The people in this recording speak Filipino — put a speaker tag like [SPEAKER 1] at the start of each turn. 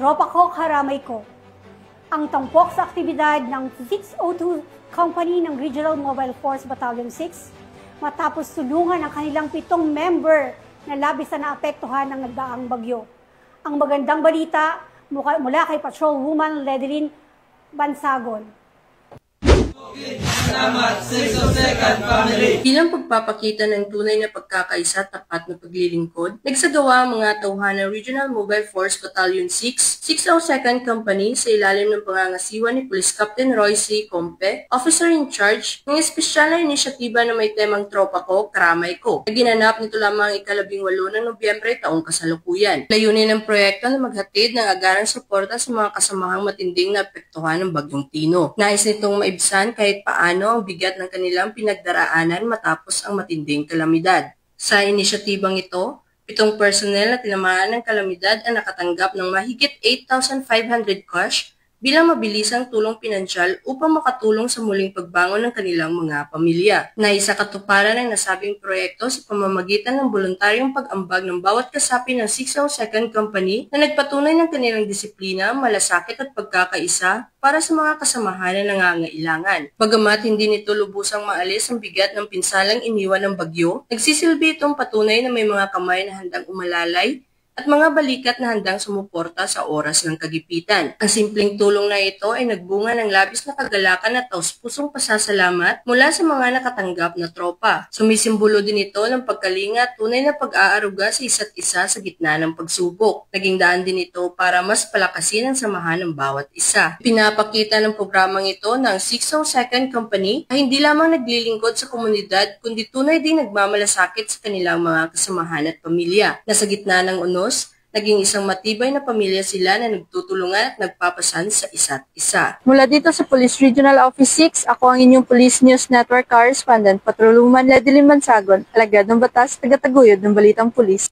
[SPEAKER 1] Tropa ko, karamay ko. Ang tampok sa aktibidad ng 602 Company ng Regional Mobile Force Battalion 6 matapos tulungan ang kanilang 7 member na labis na naapektuhan ng nagdaang bagyo. Ang magandang balita mula kay Patrolwoman Ledeline Bansagon.
[SPEAKER 2] Salamat, 602nd Family!
[SPEAKER 3] Bilang pagpapakita ng tunay na pagkakaisa at tapat na paglilingkod, nagsagawa ang mga tauhan ng Regional Mobile Force Battalion 6, 602nd Company sa ilalim ng pangangasiwa ni Police Captain Roy C. Compe, Officer in Charge, ng espesyal na inisyatiba na may temang Tropa Ko, Karamay Ko, na ginanap nito lamang ika-18 ng Nobyembre taong kasalukuyan. Layunin ng proyekto na maghatid ng agarang suporta sa mga kasamahang matinding na apektuhan ng Bagyong Tino. Nais nitong maibsan kahit paano ang bigat ng kanilang pinagdaraanan matapos ang matinding kalamidad. Sa inisyatibang ito, 7 personnel na tinamaan ng kalamidad ang nakatanggap ng mahigit 8,500 cash bilang mabilisang tulong pinansyal upang makatulong sa muling pagbangon ng kanilang mga pamilya. Naisa katuparan ng nasabing proyekto sa pamamagitan ng voluntaryong pag-ambag ng bawat kasapi ng 602nd Company na nagpatunay ng kanilang disiplina, malasakit at pagkakaisa para sa mga kasamahan na nangangailangan. Bagamat hindi nito lubusang maalis ang bigat ng pinsalang iniwan ng bagyo, nagsisilbi itong patunay na may mga kamay na handang umalalay at mga balikat na handang sumuporta sa oras ng kagipitan. Ang simpleng tulong na ito ay nagbunga ng labis na kagalakan at taus-pusong pasasalamat mula sa mga nakatanggap na tropa. Sumisimbolo din ito ng pagkalinga at tunay na pag-aaruga sa isa't isa sa gitna ng pagsubok. Naging daan din ito para mas palakasin ang samahan ng bawat isa. Pinapakita ng programang ito ng 602nd Company ay hindi lamang naglilingkod sa komunidad kundi tunay ding nagmamalasakit sa kanilang mga kasamahan at pamilya. Nasa gitna ng naging isang matibay na pamilya sila na nagtutulungan at nagpapasan sa isa't isa. Mula dito sa Police Regional Office 6, ako ang inyong Police News Network Correspondent, Patrolwoman Ledeline Bansagon, alagad ng batas, tagataguyod ng Balitang Pulis.